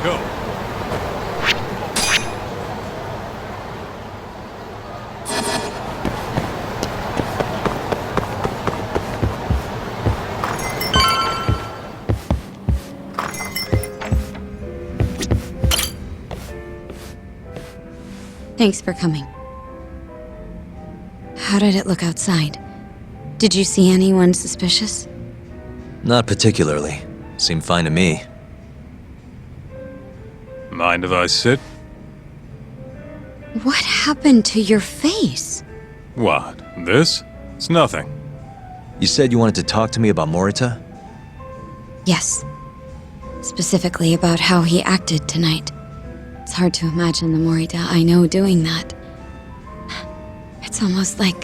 go. Thanks for coming. How did it look outside? Did you see anyone suspicious? Not particularly. Seemed fine to me. Mind if I sit? What happened to your face? What? This? It's nothing. You said you wanted to talk to me about Morita? Yes. Specifically about how he acted tonight. It's hard to imagine the Morita I know doing that. It's almost like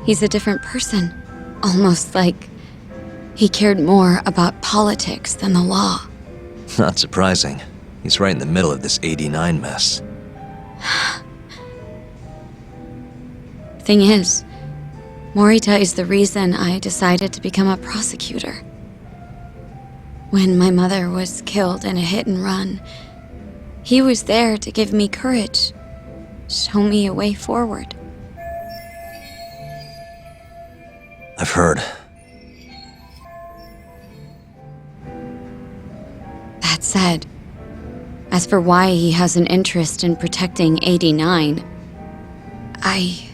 he's a different person. Almost like he cared more about politics than the law. Not surprising. He's right in the middle of this 89 mess. Thing is, Morita is the reason I decided to become a prosecutor. When my mother was killed in a hit and run, he was there to give me courage, show me a way forward. I've heard. That said, as for why he has an interest in protecting 89, I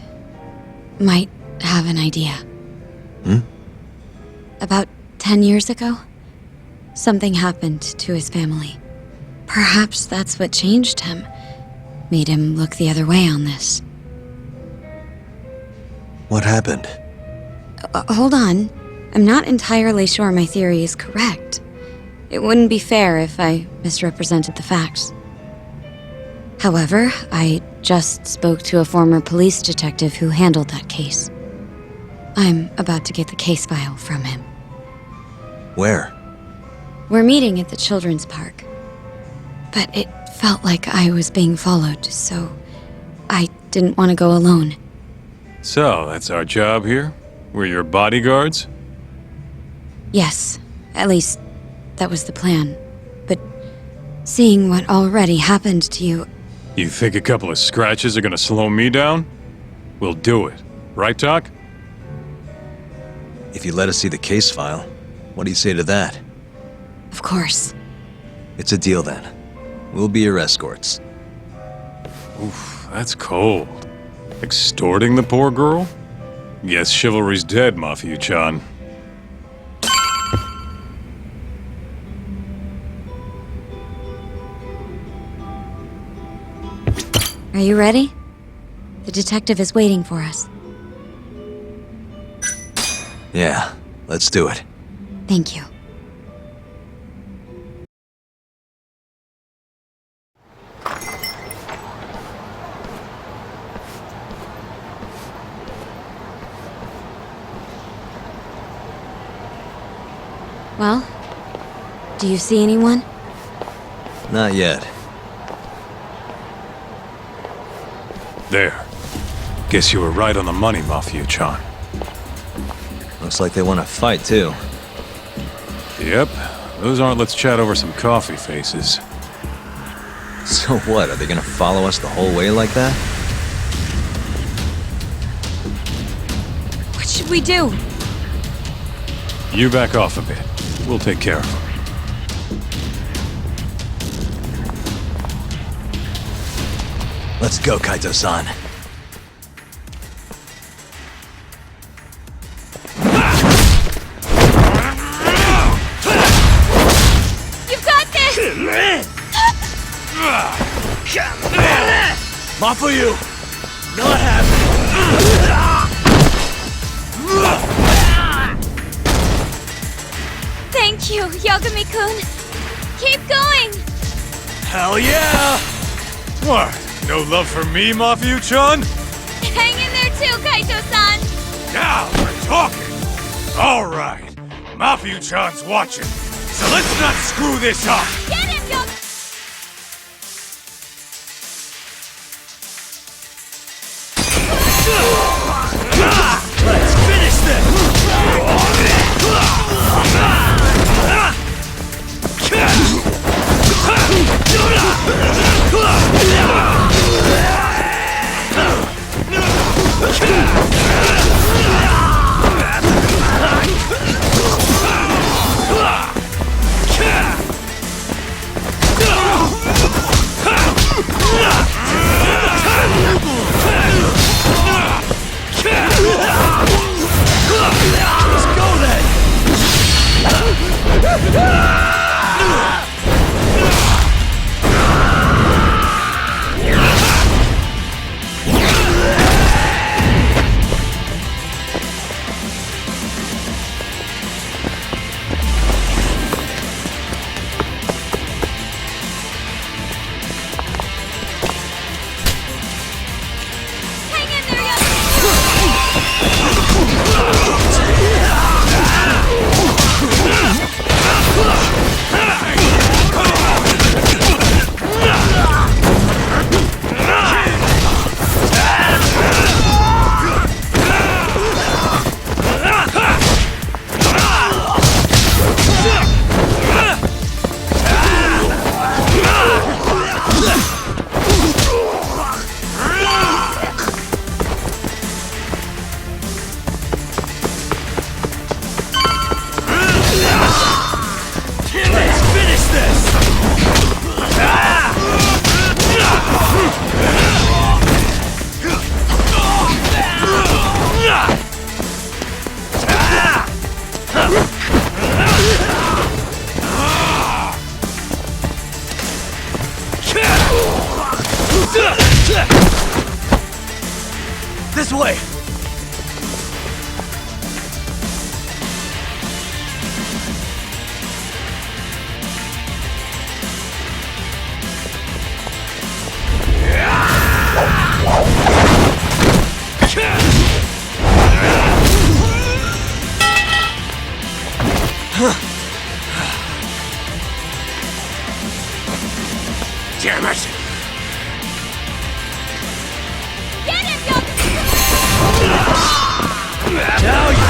might have an idea. About 10 years ago, something happened to his family. Perhaps that's what changed him, made him look the other way on this. What happened? Hold on. I'm not entirely sure my theory is correct. It wouldn't be fair if I misrepresented the facts. However, I just spoke to a former police detective who handled that case. I'm about to get the case file from him. Where? We're meeting at the children's park. But it felt like I was being followed, so I didn't want to go alone. So, that's our job here? We're your bodyguards? Yes, at least that was the plan. But seeing what already happened to you... You think a couple of scratches are gonna slow me down? We'll do it. Right, Doc? If you let us see the case file, what do you say to that? Of course. It's a deal then. We'll be your escorts. Oof, that's cold. Extorting the poor girl? Guess chivalry's dead, Mafia-chan. Are you ready? The detective is waiting for us. Yeah, let's do it. Thank you. Well, do you see anyone? Not yet. There. Guess you were right on the money, Mafia-chan. Looks like they want to fight, too. Yep. Those aren't let's chat over some coffee faces. So what, are they gonna follow us the whole way like that? What should we do? You back off a bit. We'll take care of them. Let's go, Kaito-san. You've got this! Mafuyu! Not happening! Thank you, Yagami-kun. Keep going! Hell yeah! What? No love for me, Mafia-chan? Hang in there too, Kaito-san! Now we're talking! Alright, Mafia-chan's watching, so let's not screw this up! Get him, Yagami! Let's finish this! This way! Damn it! Get him, Yagami! Now you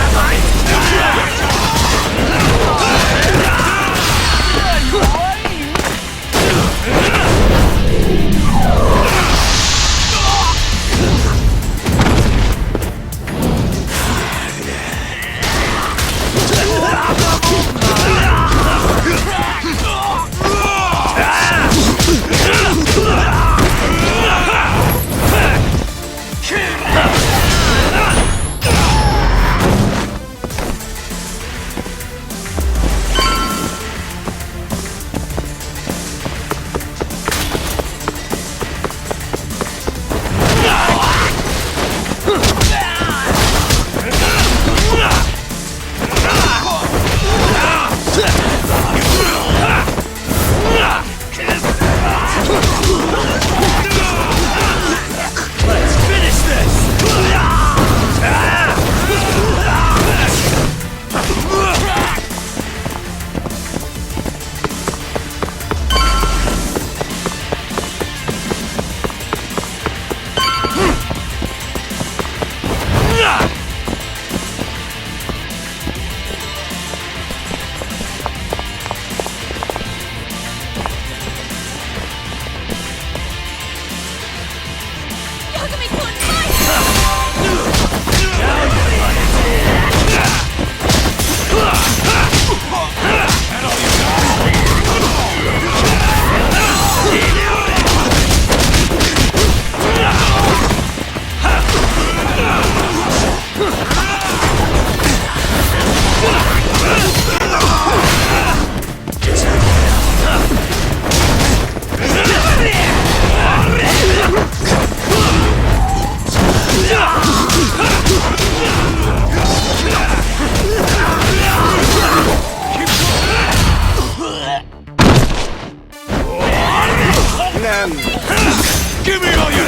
Give me all your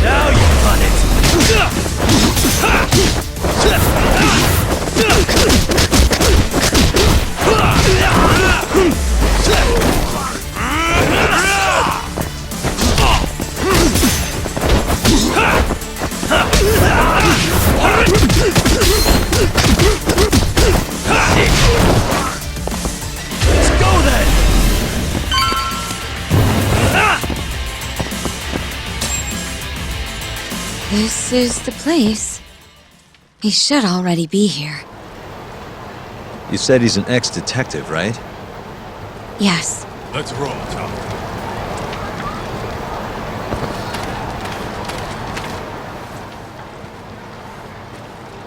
Now you run it! Let's go then! This is the place. He should already be here. You said he's an ex-detective, right? Yes. Let's roll, Tom.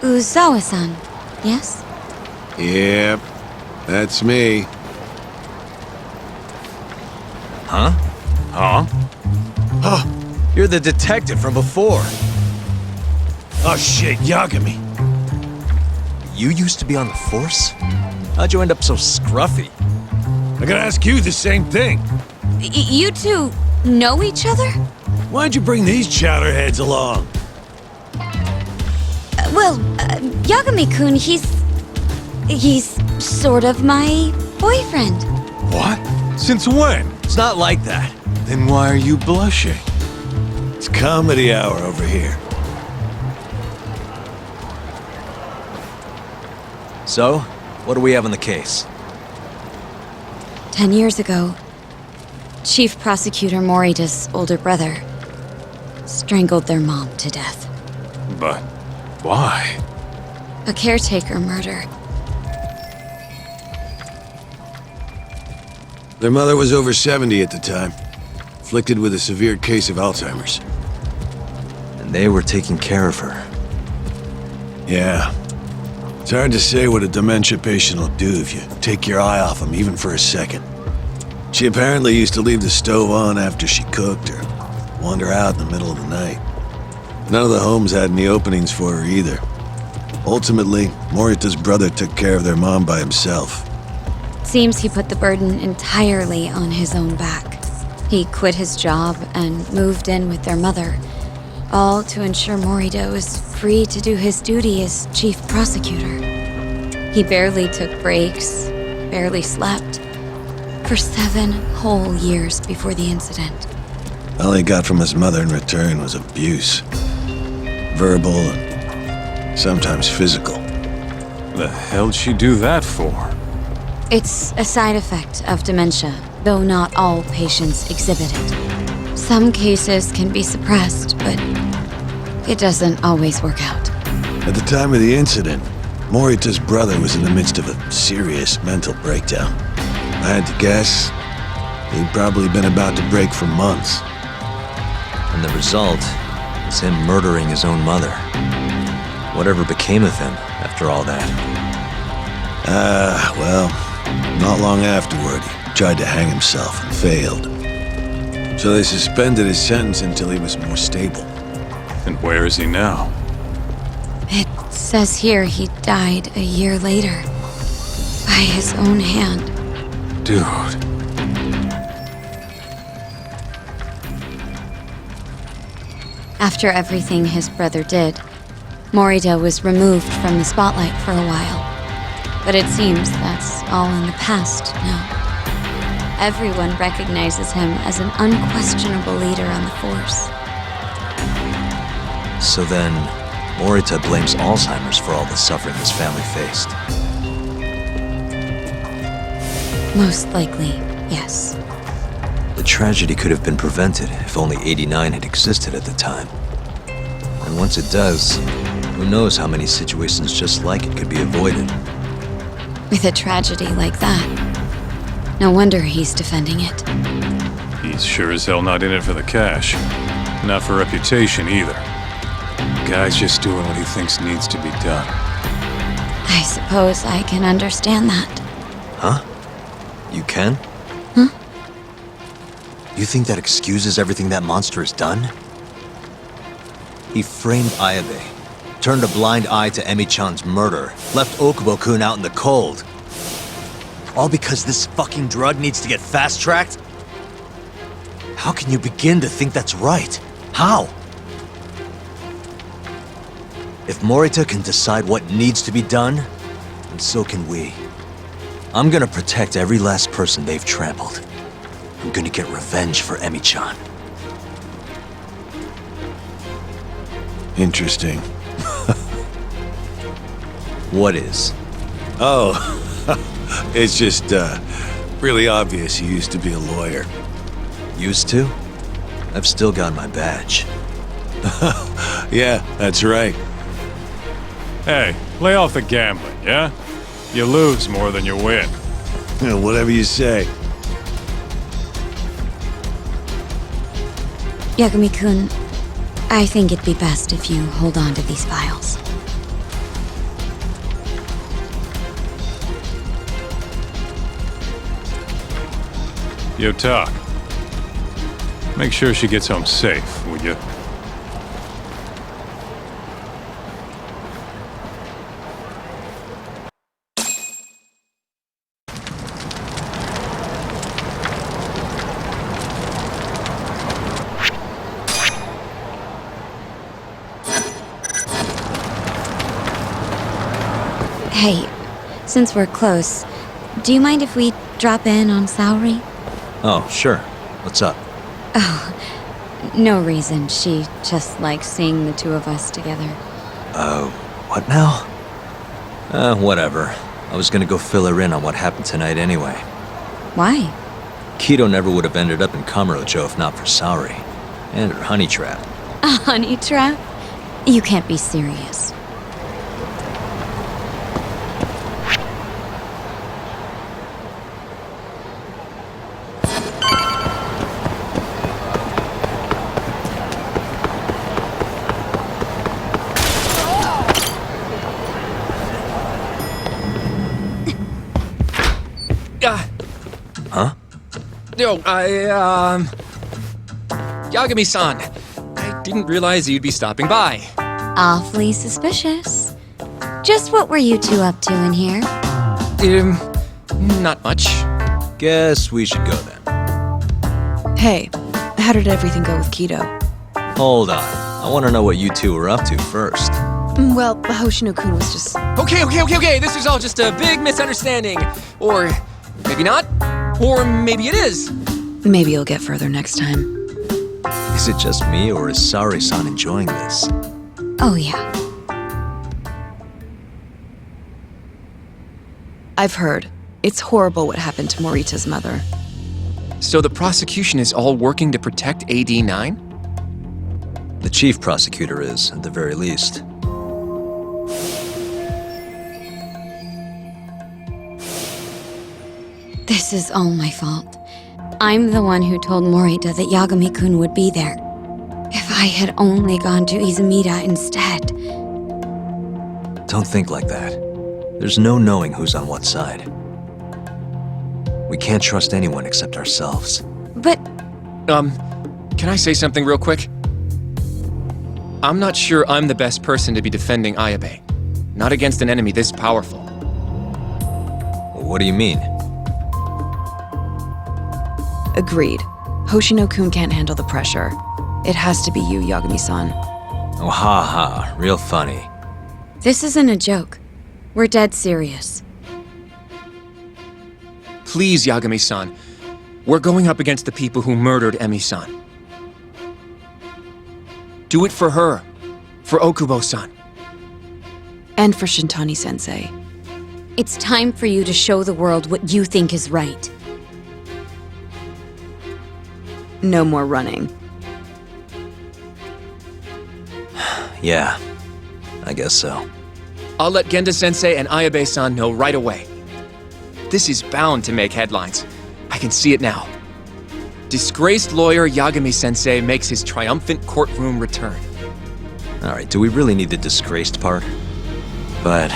Uzawa-san, yes? Yep, that's me. Huh? Huh? Oh, you're the detective from before. Oh shit, Yagami. You used to be on the force? How'd you end up so scruffy? I gotta ask you the same thing. You two know each other? Why'd you bring these chowderheads along? Yagami-kun, he's sort of my boyfriend. What? Since when? It's not like that. Then why are you blushing? It's comedy hour over here. So, what do we have on the case? 10 years ago, Chief Prosecutor Morita's older brother strangled their mom to death. But why? A caretaker murder. Their mother was over 70 at the time, afflicted with a severe case of Alzheimer's. And they were taking care of her. Yeah, It's hard to say what a dementia patient will do if you take your eye off them even for a second. She apparently used to leave the stove on after she cooked or wander out in the middle of the night. None of the homes had any openings for her either. Ultimately, Morita's brother took care of their mom by himself. Seems he put the burden entirely on his own back. He quit his job and moved in with their mother, all to ensure Morita was free to do his duty as chief prosecutor. He barely took breaks, barely slept, for 7 whole years before the incident. All he got from his mother in return was abuse. Verbal and sometimes physical. The hell'd she do that for? It's a side effect of dementia, though not all patients exhibit it. Some cases can be suppressed, but it doesn't always work out. At the time of the incident, Morita's brother was in the midst of a serious mental breakdown. I had to guess, he'd probably been about to break for months. And the result is him murdering his own mother. Whatever became of him after all that? Well, not long afterward, he tried to hang himself and failed. So they suspended his sentence until he was more stable. And where is he now? It says here he died a year later, by his own hand. Dude. After everything his brother did, Morita was removed from the spotlight for a while. But it seems that's all in the past now. Everyone recognizes him as an unquestionable leader on the force. So then, Morita blames Alzheimer's for all the suffering his family faced. Most likely, yes. The tragedy could have been prevented if only 89 had existed at the time. And once it does, who knows how many situations just like it could be avoided. With a tragedy like that, no wonder he's defending it. He's sure as hell not in it for the cash. Not for reputation either. The guy's just doing what he thinks needs to be done. I suppose I can understand that. Huh? You can? Huh? You think that excuses everything that monster has done? He framed Ayabe, turned a blind eye to Emi-chan's murder, left Okubo-kun out in the cold. All because this fucking drug needs to get fast-tracked? How can you begin to think that's right? How? If Morita can decide what needs to be done, then so can we. I'm gonna protect every last person they've trampled. I'm gonna get revenge for Emi-chan. Interesting. What is? Oh, it's just, really obvious you used to be a lawyer. Used to? I've still got my badge. Yeah, that's right. Hey, lay off the gambling, yeah? You lose more than you win. Whatever you say. Yagami-kun, I think it'd be best if you hold on to these files. Yo, Tak. Make sure she gets home safe, would you? Hey, since we're close, do you mind if we drop in on Saori? Oh, sure. What's up? Oh, no reason. She just likes seeing the two of us together. What now? Whatever. I was gonna go fill her in on what happened tonight anyway. Why? Kido never would have ended up in Kamurocho if not for Saori. And her honey trap. A honey trap? You can't be serious. Yagami-san, I didn't realize you'd be stopping by. Awfully suspicious. Just what were you two up to in here? Not much. Guess we should go then. Hey, how did everything go with Keto? Hold on. I want to know what you two were up to first. Well, Hoshino-kun was just... Okay, this is all just a big misunderstanding. Or maybe not. Or maybe it is. Maybe you'll get further next time. Is it just me, or is Sari-san enjoying this? Oh, yeah. I've heard. It's horrible what happened to Morita's mother. So the prosecution is all working to protect AD9? The chief prosecutor is, at the very least. This is all my fault. I'm the one who told Morita that Yagami-kun would be there. If I had only gone to Izumida instead. Don't think like that. There's no knowing who's on what side. We can't trust anyone except ourselves. But Can I say something real quick? I'm not sure I'm the best person to be defending Ayabe. Not against an enemy this powerful. What do you mean? Agreed. Hoshino-kun can't handle the pressure. It has to be you, Yagami-san. Oh, ha ha. Real funny. this isn't a joke. We're dead serious. Please, Yagami-san. We're going up against the people who murdered Emi-san. Do it for her. For Okubo-san. And for Shintani-sensei. It's time for you to show the world what you think is right. No more running. Yeah, I guess so. I'll let Genda-sensei and Ayabe-san know right away. This is bound to make headlines. I can see it now. Disgraced lawyer Yagami-sensei makes his triumphant courtroom return. Alright, do we really need the disgraced part? But,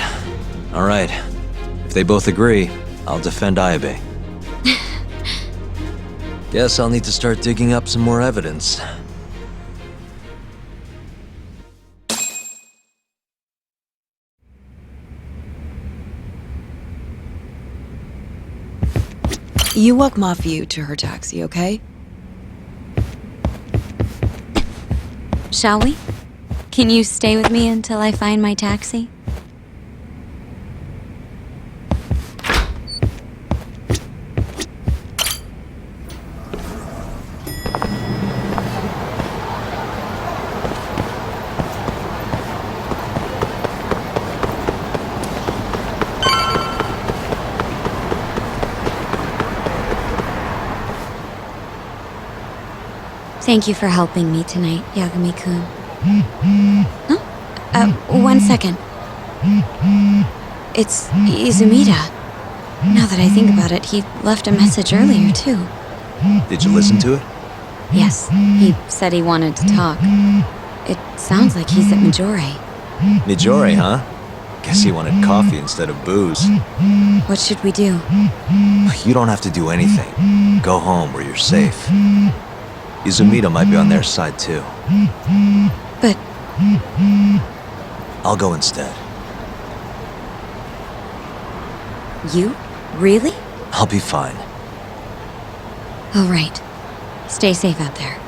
alright. If they both agree, I'll defend Ayabe. Guess I'll need to start digging up some more evidence. You walk Mafiu to her taxi, okay? Shall we? Can you stay with me until I find my taxi? Thank you for helping me tonight, Yagami-kun. Huh? One second. It's Izumida. Now that I think about it, he left a message earlier, too. Did you listen to it? Yes, he said he wanted to talk. It sounds like he's at Majore. Mijori, huh? Guess he wanted coffee instead of booze. What should we do? You don't have to do anything. Go home where you're safe. Izumida might be on their side too. But I'll go instead. you? Really? I'll be fine. All right. Stay safe out there.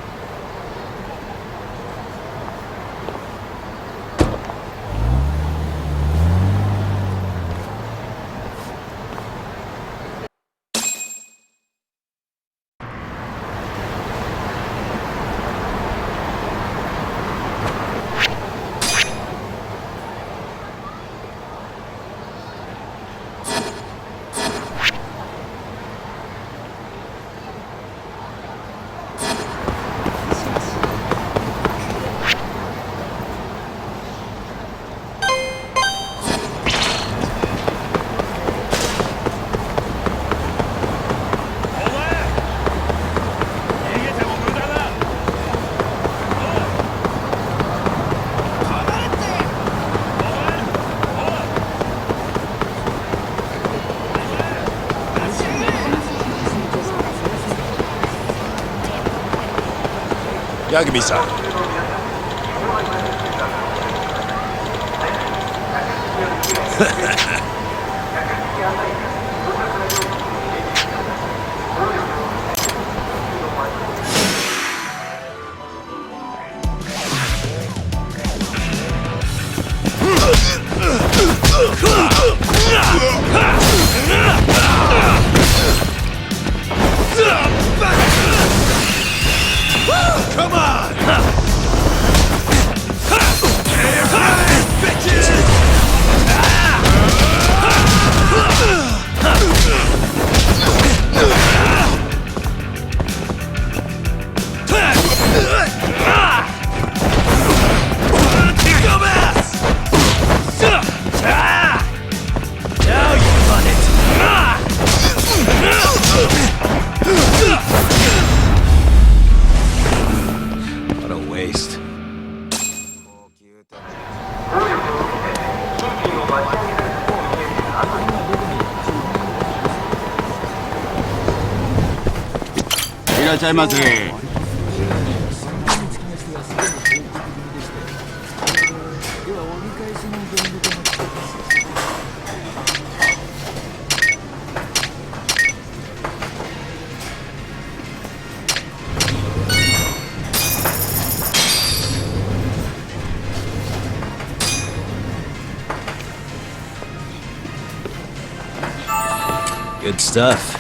Yagami-san. Come on! Now you run it! What a waste. Good stuff.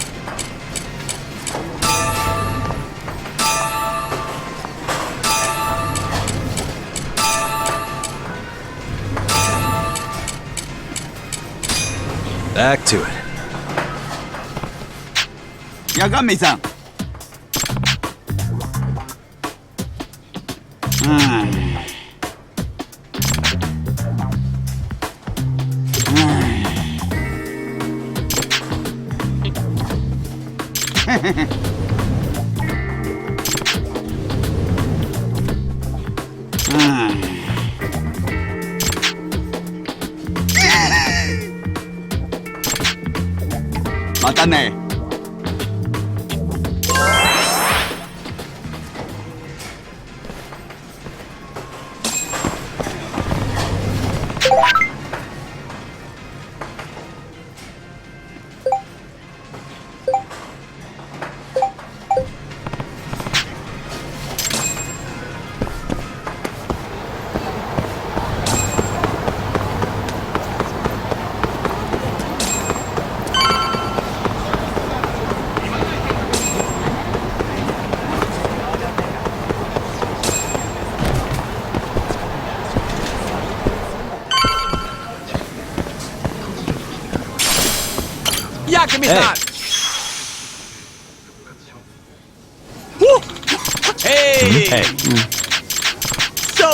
Back to it. Yagami-san. Mata ne. Yakami-san! Hey! Hey. So,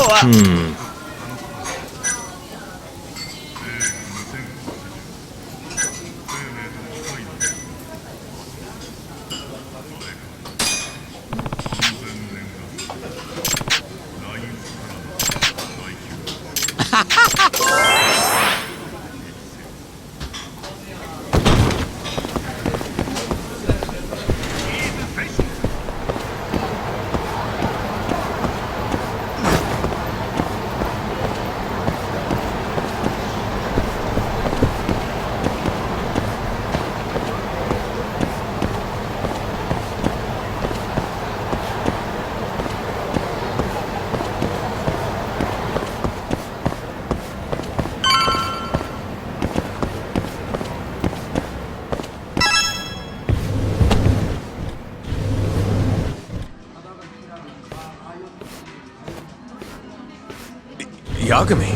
Yagami,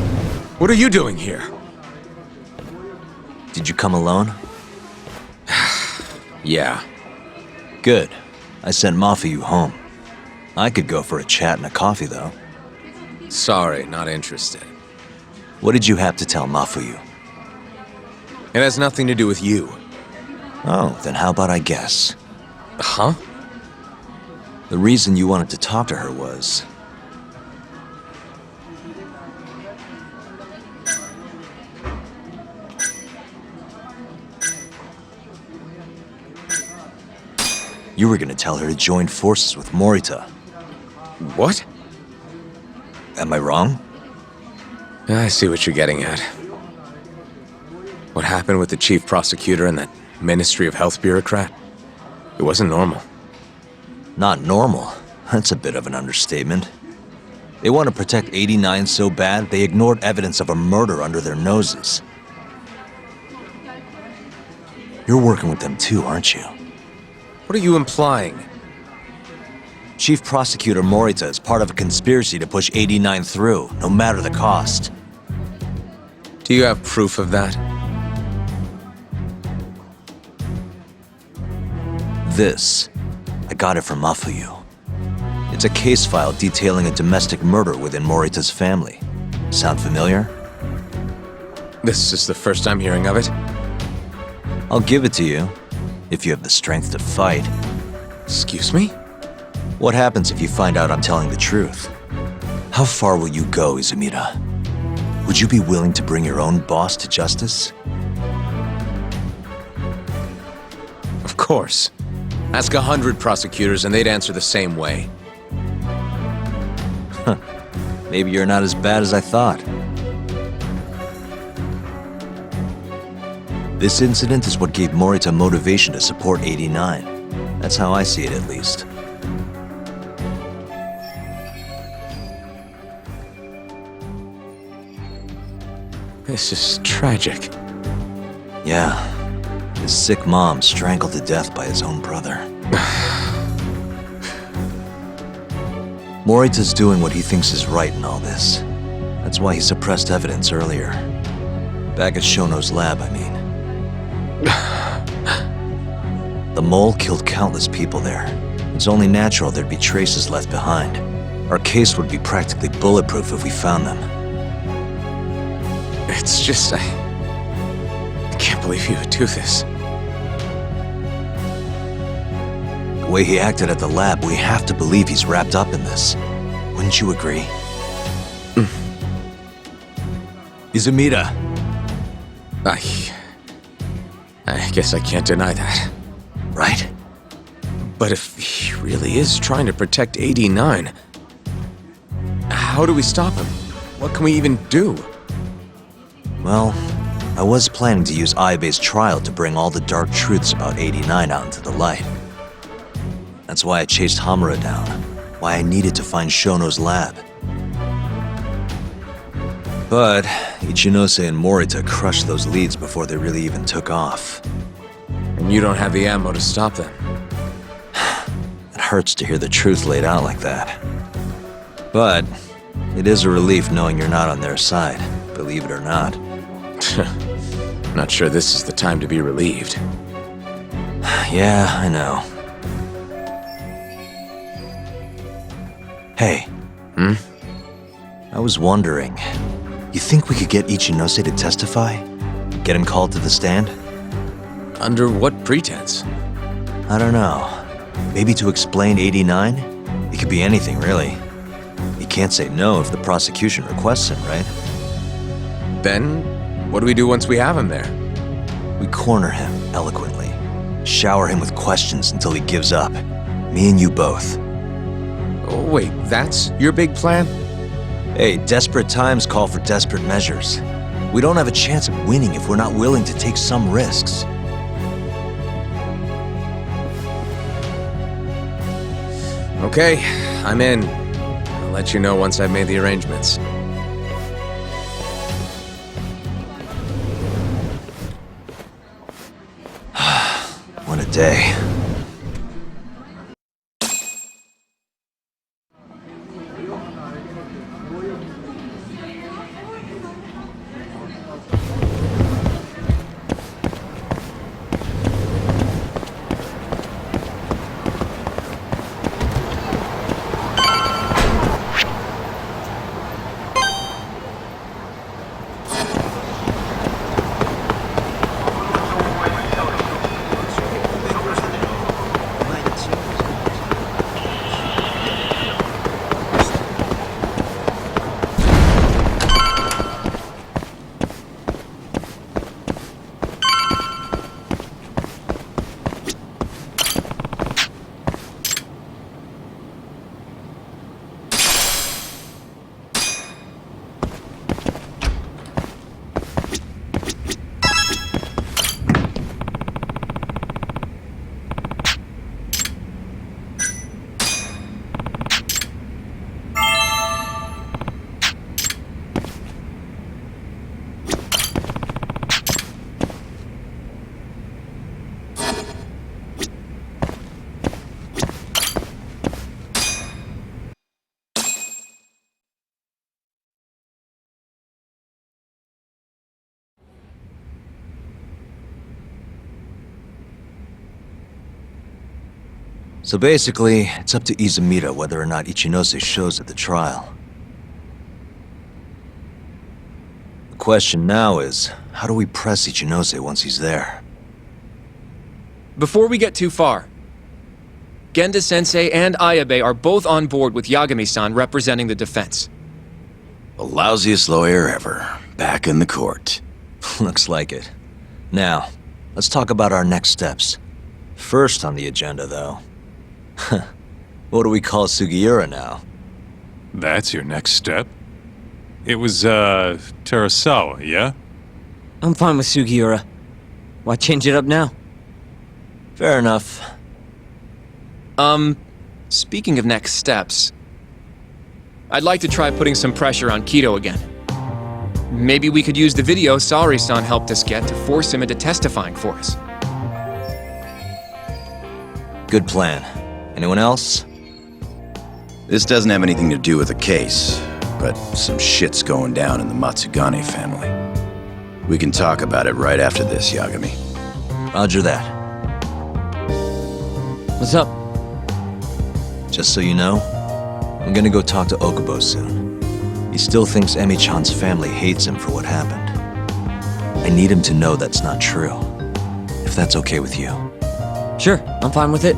what are you doing here? Did you come alone? Yeah. Good. I sent Mafuyu home. I could go for a chat and a coffee, though. Sorry, not interested. What did you have to tell Mafuyu? It has nothing to do with you. Oh, then how about I guess? Huh? The reason you wanted to talk to her was... you were gonna tell her to join forces with Morita. What? Am I wrong? I see what you're getting at. What happened with the chief prosecutor and that Ministry of Health bureaucrat? It wasn't normal. Not normal. That's a bit of an understatement. They want to protect 89 so bad, they ignored evidence of a murder under their noses. You're working with them too, aren't you? What are you implying? Chief Prosecutor Morita is part of a conspiracy to push 89 through, no matter the cost. Do you have proof of that? This, I got it from Mafuyu. It's a case file detailing a domestic murder within Morita's family. Sound familiar? This is the first I'm hearing of it. I'll give it to you, if you have the strength to fight. Excuse me? What happens if you find out I'm telling the truth? How far will you go, Izumida? Would you be willing to bring your own boss to justice? Of course. Ask 100 prosecutors and they'd answer the same way. Maybe you're not as bad as I thought. This incident is what gave Morita motivation to support 89. That's how I see it, at least. This is tragic. Yeah. His sick mom strangled to death by his own brother. Morita's doing what he thinks is right in all this. That's why he suppressed evidence earlier. Back at Shono's lab, I mean. The mole killed countless people there. It's only natural there'd be traces left behind. Our case would be practically bulletproof if we found them. It's just, I can't believe you would do this. The way he acted at the lab, we have to believe he's wrapped up in this. Wouldn't you agree? Izumida! I guess I can't deny that. Right? But if he really is trying to protect 89, how do we stop him? What can we even do? Well, I was planning to use Ayabe's trial to bring all the dark truths about 89 out into the light. That's why I chased Hamura down, why I needed to find Shono's lab. But Ichinose and Morita crushed those leads before they really even took off. And you don't have the ammo to stop them. It hurts to hear the truth laid out like that. But it is a relief knowing you're not on their side, believe it or not. Not sure this is the time to be relieved. Yeah, I know. Hey. I was wondering, you think we could get Ichinose to testify? Get him called to the stand? Under what pretense? I don't know. Maybe to explain 89? It could be anything, really. He can't say no if the prosecution requests him, right? Then, what do we do once we have him there? We corner him eloquently. Shower him with questions until he gives up. Me and you both. Oh, wait, that's your big plan? Hey, desperate times call for desperate measures. We don't have a chance of winning if we're not willing to take some risks. Okay, I'm in. I'll let you know once I've made the arrangements. What a day. So basically, it's up to Izumida whether or not Ichinose shows at the trial. The question now is, how do we press Ichinose once he's there? Before we get too far, Genda-sensei and Ayabe are both on board with Yagami-san representing the defense. The lousiest lawyer ever. Back in the court. Looks like it. Now, let's talk about our next steps. First on the agenda, though. What do we call Sugiura now? That's your next step? It was, Terasawa, yeah? I'm fine with Sugiura. Why change it up now? Fair enough. Speaking of next steps, I'd like to try putting some pressure on Kido again. Maybe we could use the video Saori-san helped us get to force him into testifying for us. Good plan. Anyone else? This doesn't have anything to do with the case, but some shit's going down in the Matsugane family. We can talk about it right after this, Yagami. Roger that. What's up? Just so you know, I'm gonna go talk to Okubo soon. He still thinks Emi-chan's family hates him for what happened. I need him to know that's not true. If that's okay with you. Sure, I'm fine with it.